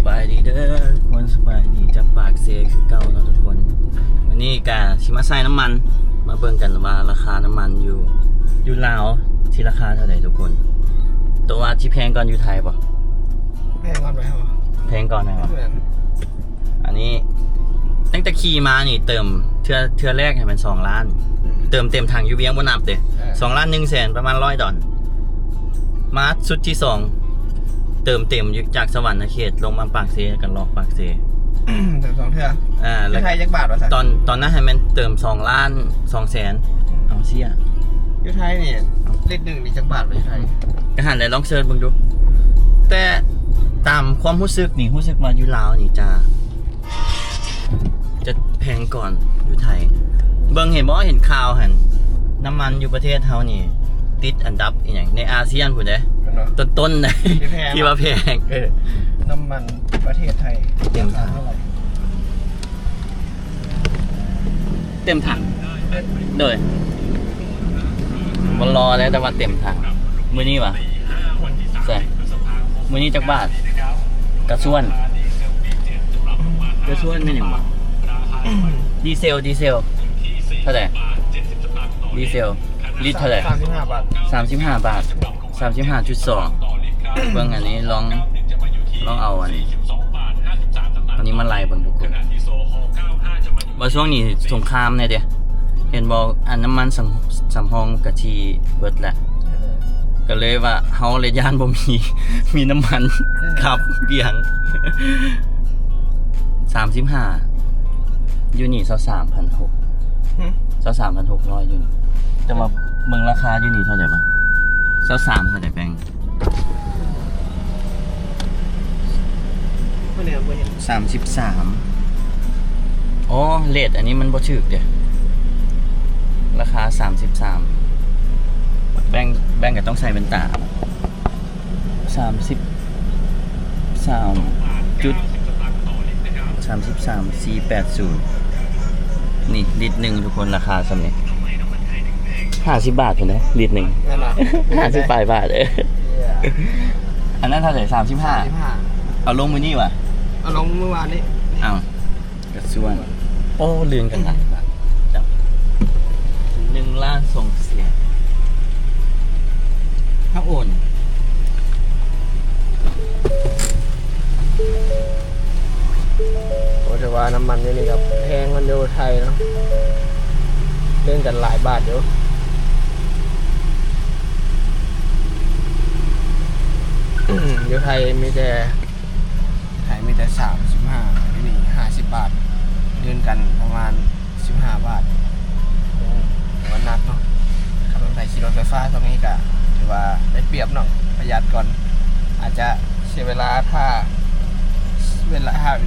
บายดีเด้อคนสบายดีจากปากเซคือเก่าเนาะทุกคนวันนี้กะชิมาใส่น้ำมันมาเบิ่งกันว่าราคาน้ำมันอยู่ลาวที่ราคาเท่าไหร่ทุกคนตัวว่าที่แพงก่อนอยู่ไทยป่ะแพงก่อนไหมครับแพงก่อนไหมครับอันนี้ตั้งแต่ขี่มานี่เติมเทื่อแรกให้มัน2 ล้านเติมเต็มถังอยู่เวียงบนนับเด้2,100,000ประมาณ$100มาสุดที่2เติมเต็มจากสวรรค์เขตลงมาปากเซกันหลอกปากเซเติม2 เทื่อแล้วไทยจักบาทวะสักตอนนั้นให้มันเติม2,200,000เอาเสียอยู่ไทยนี่ลิตรหนึ่งนี่จักบาทไปไทยก็หันได้ลองเสิร์ชเบิ่งดูแต่ตามความรู้สึกนี่รู้สึกว่าอยู่ลาวนี่จะแพงก่อนอยู่ไทยเบิ่งเห็นบ่เห็นข่าวหั่นน้ำมันอยู่ประเทศเฮานี่ติดอันดับอีหยังในอาเซียนพุ่นเด้ต้นๆเลยที่ว่าแพงน้ำมันประเทศไทยเต็มถังโดยบ่รอแล้วแต่ว่าเต็มถังมื้อนี้วะใช่มื้อนี้จักบาทกระส่วนแม่นหยังวะดีเซลเท่าไหร่ดีเซลลิตรเท่าไหร่35 บาท35.2เบิ่งอันนี้ลองเอาอันนี้มาไล่เบิ่งทุกคนว่าช่วงนี้สงครามเนี่ยเด้เห็นบอกอันน้ำมันสำรองกะทีเบิดแหละก็เลยว่าเฮาเลยย่านบ่มีน้ำมันขับเบี่ยง35อยู่นี่23,600อยู่นี่แต่ว่าเบิ่งราคาอยู่นี่เท่าไหร่บ่23เท่าไหร่แบงค์33อ๋อเรทอันนี้มันบ่ถูกเด้ราคา33แบงค์ก็ต้องใส่แว่นตา33.480นี่ลิตรหนึ่งทุกคนราคาสำเร็จ50 บาทเห็นไหมลิตรหนึ่ง50 บาทอันนั้นเท่าไหร่35เอาลงมือนี่วะเอาลงเมื่อวานนี้เอากระส่วนโอ้ลืมกันหลายบาทจับ1 ล้านส่งเสียถ้าโอนโอ้แต่ว่าน้ำมันนี่ครับแพงมันอยู่ไทยเนาะเล่นกันหลายบาทอยู่อยู่ไทยมีแต่35นี่50 บาทเดือนกันประมาณ15 บาทวันนักเนาะขับรถขี่รถไฟฟ้าตรงนี้ก็ถือว่าได้เปรียบหน่อยประหยัดก่อนอาจจะเสียเวลา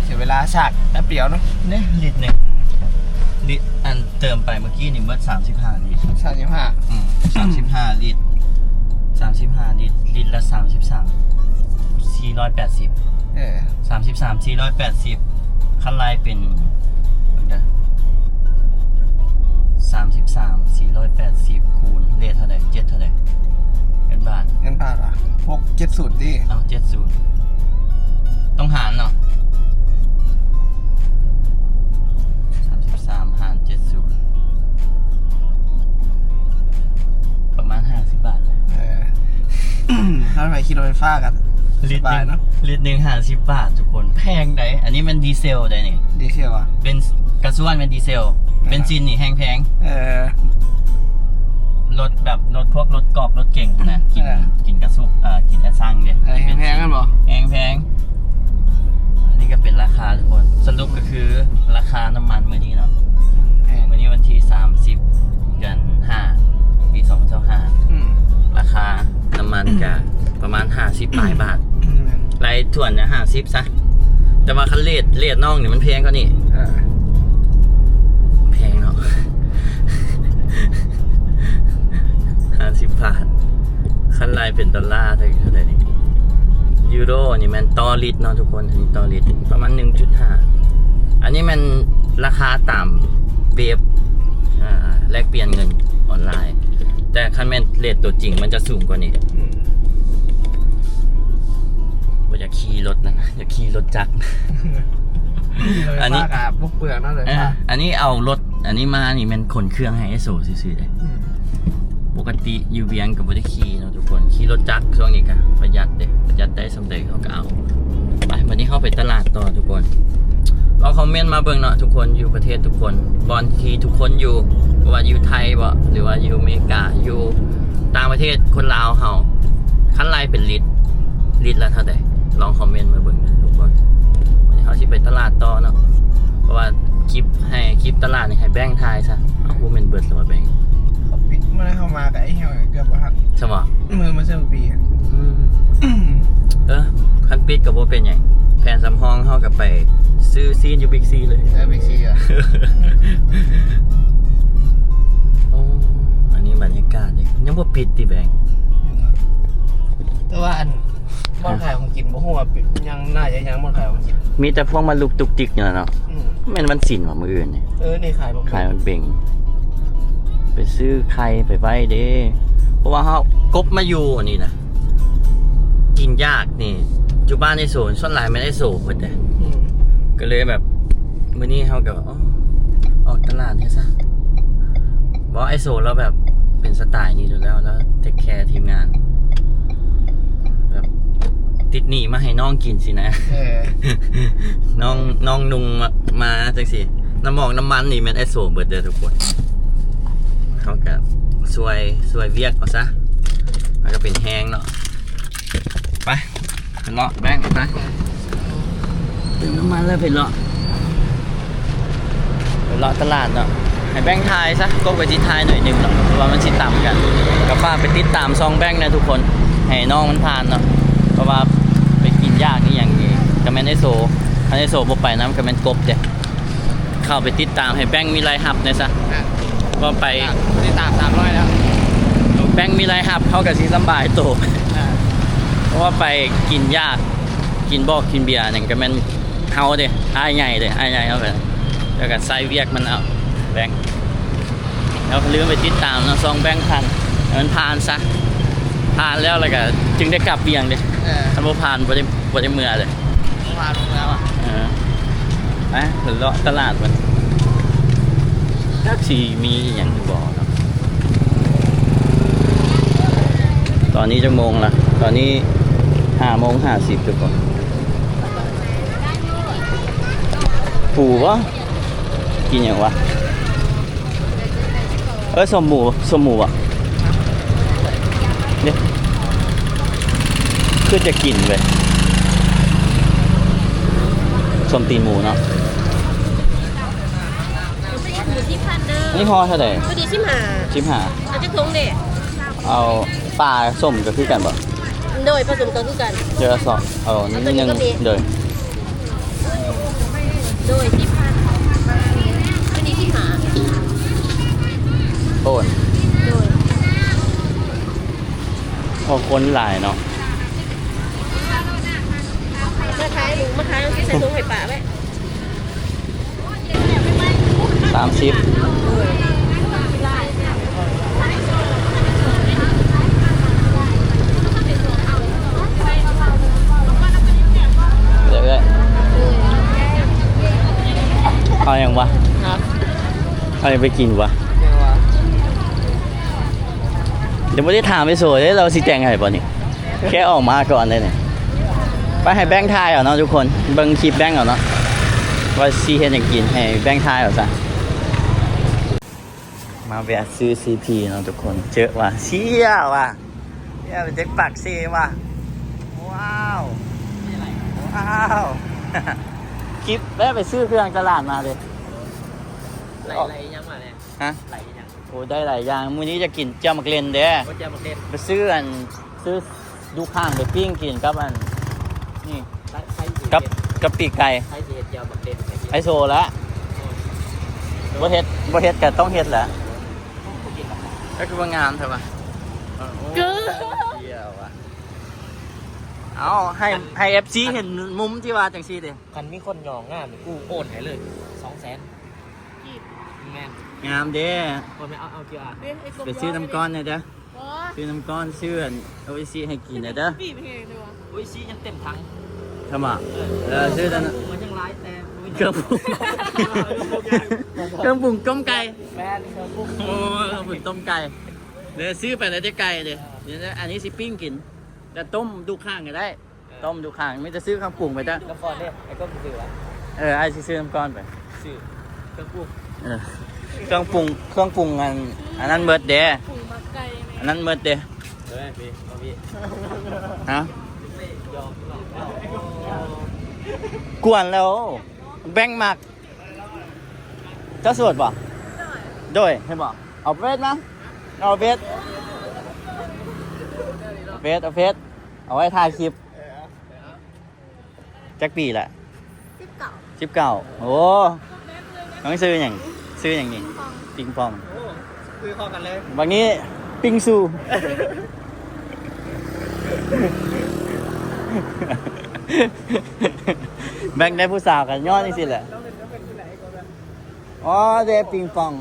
เสียเวลาฉากแป๊บเดียวเนาะเนี่ยลิตรหนึ่งลิตรอันเติมไปเมื่อกี้นี่เบิด35ลิตร35ลิตรลิตรละ33 480คันไลน์เป็น33 480คูณเรทเท่าไหร่7เท่าไหร่เงินบาทอ่ะ670ดิเอา70ต้องหารเนาะ33หาร70ประมาณ50 บาทถ้าไปขี่รถไฟฟ้ากันลิตรเนาะลิตร1 50 บาททุกคนแพงได้อันนี้มันดีเซลได้นี่ดีเซลอ่ะเป็นกระส่วนเป็นดีเซลเบนซินนี่แพงรถแบบรถพวกรถกอบรถเก่งนะกินกระสุกินแอสซังเด้แพงกันบ่แพงอันนี้ก็เป็นราคาทุกคนสรุปก็คือราคาน้ำมันมื้อนี้เนาะมื้อนี้วันที่30 เดือน 5 ปี2025ราคาน้ำมันก็ประมาณ50 บาทรายถ่วนนะ50ซะแต่ว่าคันเลทน้องนี่มันแพงกว่านี่แพงเนาะ50 บาทคันลายเป็นดอลลาร์เท่าไหร่นี่ยูโรนี่มันต่อลิตรเนาะทุกคนอันนี้ต่อลิตรประมาณ 1.5 อันนี้มันราคาต่ำเว็บแลกเปลี่ยนเงินออนไลน์แต่คันแม่นเรทตัวจริงมันจะสูงกว่านี้ว่าจะขี่รถ นะอย่าขี่รถจักร อันนี้ กับพวกเปลือกนั่นเลยค่ะ อันนี้เอารถอันนี้มานี่มันขนเครื่องให้ไอโซซื่อๆเลยปกติอยู่เวียงกับบริขี่เนาะทุกคนขี่รถจักรช่วงนี้ก็ประหยัดเด็ประหยัดได้สำเร็จเขาก็เอาไปวันนี้เข้าไปตลาดต่อทุกคนเราคอมเมนต์มาเบิ่งเนาะทุกคนอยู่ประเทศทุกคนบอลที่ทุกคนอยู่ว่าอยู่ไทยบ่หรือว่าอยู่อเมริกาอยู่ต่างประเทศคนลาวเฮาคันไล่เป็นลิตรละเท่าใดลองคอมเมนต์มาเบิ่งนะทุกคนวันนี้เขาสิไปตลาดต่อเนาะเพราะว่าคลิปตลาดนี่ให้แบ่งทายซะเอาบ่แม่นเบิดหรือว่าแบ่ง เขาปิดเมื่อเข้ามากับไอ้เหี้ยเกือบหัก ใช่บ่ มือมาเซอร์ปีอะ คันปิดก็บ่เป็นหยังแผนสำรองเฮาก็ไปซื้อซีนอยู่บิ๊กซีเลย บิ๊กซีอ่ะ โอ้อันนี้บรรยากาศยังบ่ปิดติแบง แต่ว่าอันบ้านขายของกินบ่ฮู้ว่าปิดยังน่าจะยังบ้านขายของกิน มีแต่พวกมาลุกตุกติกอยู่เนาะแม่นวันศิลป์ว่ามื้ออื่นนี่ นี่ขายบ่ ขายมันเบ่งไปซื้อไข่ไปไว้เด้เพราะว่าเฮากบมาอยู่นี่นะกินยากนี่อยู่บ้านในโซนส่วนหลายไม่ได้โซนหมดเลยก็เลยแบบมื้อนี้เฮาก็ออกตลาดให้ซะบอกไอโซนแล้วแบบเป็นสไตล์นี้อยู่แล้วเทคแคร์ทีมงานแบบติดหนี้มาให้น้องกินสินะ น้องนุงมาจังสิน้ำมันนี่มันไอโซเบิดเด้อทุกคนเขาก็สวยเวียกเอาซะมันก็เป็นแห้งเนาะไปเป็นเลาะแบงค์ไปเติมน้ำมันแล้วเป็นเลาะตลาดเนาะให้แบงค์ทายซะก็ไปที่ทายหน่อยหนึงเนาะเพราะว่ามันสิต่ำกันก็ฝากไปติดตามซองแบงค์นะทุกคนให้น้องมันทานเนาะเพราะว่าไปกินยากนี่อย่างนี้ก็แม่นไอโซอันไอโซบ่ไปน้ำก็แม่นกบเด้เข้าไปติดตามให้แบงค์มีรายรับเนี่ยซะก็ไปติดตาม300แล้ว แบงค์มีรายรับเขากับสิสบายโตเพราะว่าไปกินยากกินบอกกินเบียร์เนี่ยก็แม่นเฮาเด้อ้ายใหญ่เอาไปแล้วก็ใส่เวียกมันเอาแบงค์แล้วลืมไปติดตามเนาะซองแบงค์พันมันผ่านซะผ่านแล้วก็จึงได้กลับเวียงเด้ถ้าบ่ผ่านบ่ได้เมื่อเลยผ่านลงแล้วอ่ะไปถึงเลาะตลาดมันถ้าสีมีอย่างที่บอกครับตอนนี้จะโมงละตอนนี้5:50ทุกคนผูวะกินอย่างวะสมหมูอ่ะเนี่ยคือจะกินเลยสมตีนหมูเนาะนี่ห่อเท่าไหร่ ตัวดี15อาจจะทงเด็ เอาปลาส้มก็คือกันบ่ โดยผสมกันคือกัน เจอสองนิดนึงโดย10,000ตัวดี15โอน โดย พอคนหลายเนาะมาขายต้องใส่ถุงให้ป่าไว้30เรื่อยๆเอาอย่างวะเอาอย่างไปกินวะเดี๋ยวไม่ได้ถามไปโซ่เลยเราสิแต่งไงป่ะนี่แค่ออกมาก่อนเลยเนี่ยไปให้แบงค์ทายเอาเนาะทุกคนเบิ่งคลิปแบงค์เอาเนาะว่าซีเฮ็ดอย่างกินให้แบงค์ทายเอาซะมาแวะซื้อ CP เนาะทุกคนเจอว่ะเชี่ยว่ะเนี่ยเป็นเด็กปากเซ่ว่ะว้าวคลิปแวะไปซื้อเครื่องตลาดมาเลยไหลยังมาเลยฮะไหลยังโอ้ได้หลายอย่างมื้อนี้จะกินเจ้ามักเลนเด้ไปซื้อดูข้างไปปิ้งกินกับนี่กับปีกไก่ไอโซละบ่เฮ็ดก็ต้องเฮ็ดแหละก็คือว่างามใช่ป่ะเดียวอ่ะเอาให้ FC เห็นมุมที่ว่าจังซี่ดิคันมีคนหยองงามกูโอนให้เลย200,000แม่นงามเด้คนไม่เอาเกี่ยวอ่ะไปซื้อน้ำก้อนเนี่ยเด้อซื้อน้ำก้อนซื้อโออิชิให้กินเนี่ยเด้อโออิชิยังเต็มถัง ทำไมซื้อตอนนั้น มันยังร้ายแต่ เครื่องปรุงเครื่องปรุงต้มไก่ แม่นี่ครับพวก โอ้เครื่องปรุงต้มไก่เดี๋ยวซื้อไปแล้วจะไก่เลยเดี๋ยวอันนี้สิปิ้งกินแต่ต้มดูข้างก็ได้ ต้มดูข้างไม่จะซื้อเครื่องปรุงไปจ้ะ น้ำฟอนเนี่ยไอ้ก็สื่อวะ ไอ้สิซื้อน้ำก้อนไป สื่อเครื่องปรุง เครื่องปรุงอันนั้นเบิร์ดเดย์ ปรุงมาไก่ไหม อันนั้นเบิร์ดเดย์ เฮ้ยพี่ ฮะ ยอม กวนแล้วแบ่งหมักเจ้าสวดป่ะด้วยให้บอกเอาเฟสมั้งเอาเฟสเอาไว้ถ่ายคลิปแจ็คปีแหละ19โอ้ต้องซื้ออย่างนี้ปิงปอง คือเข้ากันเลย บางนี้ปิงซูแบ่งได้ผู้สาวกันย้อนนี่สิแหละอ๋อเดปิงปอง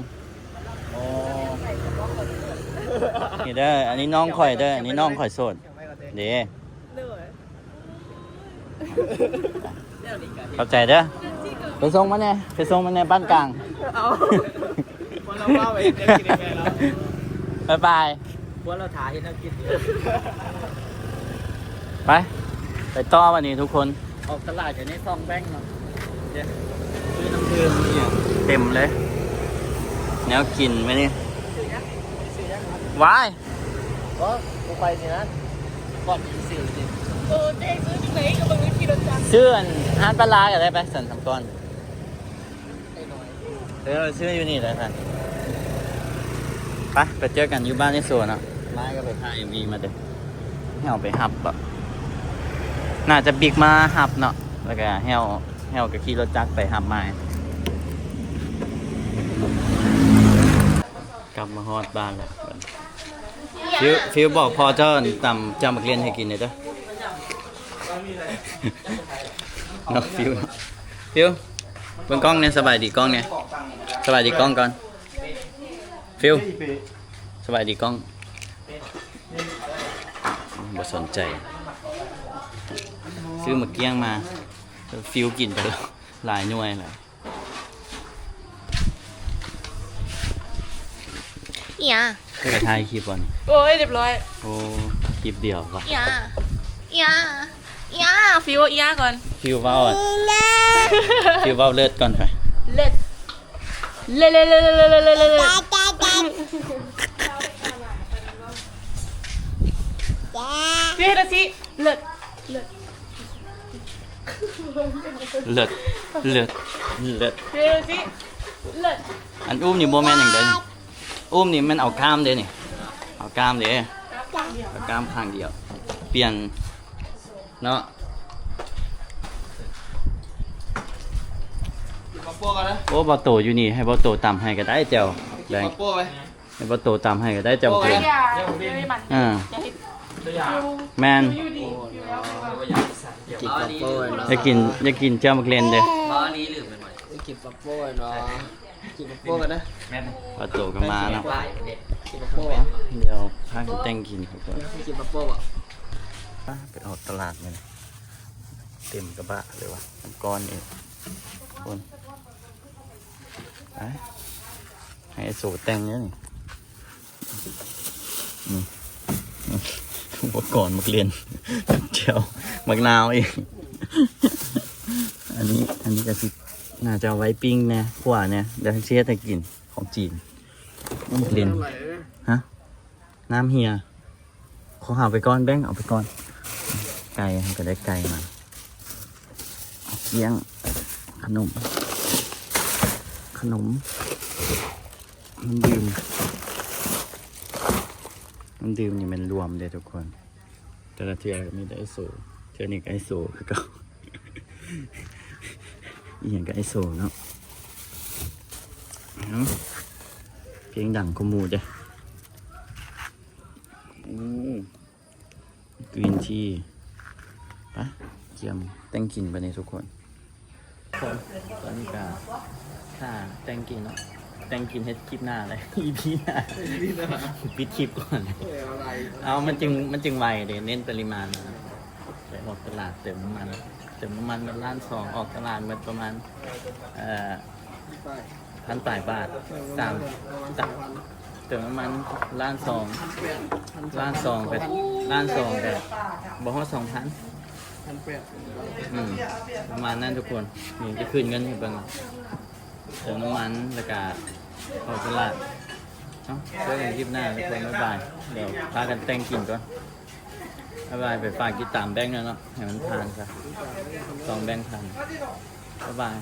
โอ้นี่เด้ออันนี้น้องข่อยเด้ออันนี้น้องข่อยโสดเด้เข้าใจเด้อไปส่งมันเนี่ยบ้านกลาง เอาวันเราเล่าไปเดี๋ยวกินยังไงแล้ว บ๊ายบาย วันเราถ่ายให้นักกิน ไปต่อวันนี้ทุกคนออกตลาดอย่างนี้ซองแบงค์เนาะซื้อน้ำดื่มเนี่ยเต็มเลยแนวกินไหมนี่ว้าย ก็กูไปสินะก่อนสื่อสิ เจ๊ซื้อที่ไหนกับบางทีรถจักร ซื้ออาหารปลาร้ากันได้ไปสั่นสามก้อน ไอ้หน่อย ซื้ออยู่นี่เลยท่านไปเจอกันอยู่บ้านในสวนเนาะไม้ก็ไปถ่ายมีมาเด้อให้เอาไปหับแบบน่าจะบิ๊กมาหับเนาะแล้วก็ให้เอากับขี่รถจักรไปหับไม้กลับมาฮอดบ้านแล้วฟิวบอกพอเจ้าตำจำบักเรียนให้กินเลยจ้ะเนาะฟิวเบิ่งกล้องเนี่ยสบายดีกล้องเนี่ยสบายดีกล้องก่อนฟิวสบายดีกล้องบ่สนใจซื้อหมึกเกี้ยงมาฟิวกินไปแล้วหลายหน่วยเลย อย่า ไปถ่ายคลิปก่อน โอ้ยเรียบร้อย โอ้คลิปเดียวว่ะ อย่าฟิวอย่าก่อน ฟิวเว้าอ่ะฟิวเว้าเลิศก่อนไป เล็ดพี่ละสิเล็ด เลิศพี่ละสิเล็ดอันอุ้มนี่โบแมนอย่างเดิมอุ้มนี่มันเอากล้ามเด้นี่เอากล้ามเด้เอากล้ามข้างเดียวเปลี่ยนเนาะ มาโป้กันนะ โอ้บอโตอยู่นี่ให้บอโตตำให้ก็ได้เจ้าแรง มาโป้ไป ให้บอโตตำให้ก็ได้เจ้าเพื่อน อย่าไม่มัน อ่า อย่าให้ แมน อยู่ดี กินมาโป้เนาะ อยากกินเจ้ามักเรียนเด้อ กินมาโป้เนาะกินมาโป้กันนะ บอโตก็มาเนาะ กินมาโป้ เดี๋ยวพาแต่งกินครับก่อน กินมาโป้อ่ะ ไปออกตลาดเลยนะเต็มกระบะเลยวะน้ำก้อนเองคนไปให้ไอ้โสแต่งเนี่ยนี่อุปกรณ์มักเรียนเจียวมักนาวอีกอันนี้ก็สิน่าจะเอาไว้ปิ้งเนี่ยขวาเนี่ยเดี๋ยวให้เชฟให้กินของจีนมักเรียนฮะน้ำเฮียขอหาไปก่อนแบงค์เอาไปก่อนไก่ก็ได้ไก่มาเลี้ยงขนมมันดื่มนี่มันรวมเลยทุกคนแต่ละเทือมีแต่ไอโซเทือนี่ก็ไอโซคือเก่าอีกอย่างก็ไอโซเนาะเพียงดังขมูจ้ะกรีนทีไปเกี่ยมแต่งกินไปในทุกคนตอนนี้ก็ถ้าแต่งกินเนาะแต่งกินเฮ็ดคลิปหน้าเลย EP หน้าปิดคลิปก่อนเอามันจึงไวเดี๋ยวเน้นปริมาณนะ ไปออกตลาดเติมน้ำมันมันล้านสองออกตลาดมันประมาณ1,800 บาทเติมน้ำมันล้านสองแต่บอกว่า2,000 ประมาณนั้นทุกคนนี่จะขึ้นเงินให้เบิ่งเติมน้ำมันแล้วก็ออกตลาดเนาะเจอกันคลิปหน้าทุกคนบ๊ายบายเดี๋ยวพากันแต่งกินก่อนบ๊ายบายไปฝากติดตามแบงค์แล้วเนาะให้มันผ่านซะ2 แบงค์ผ่านบ๊ายบาย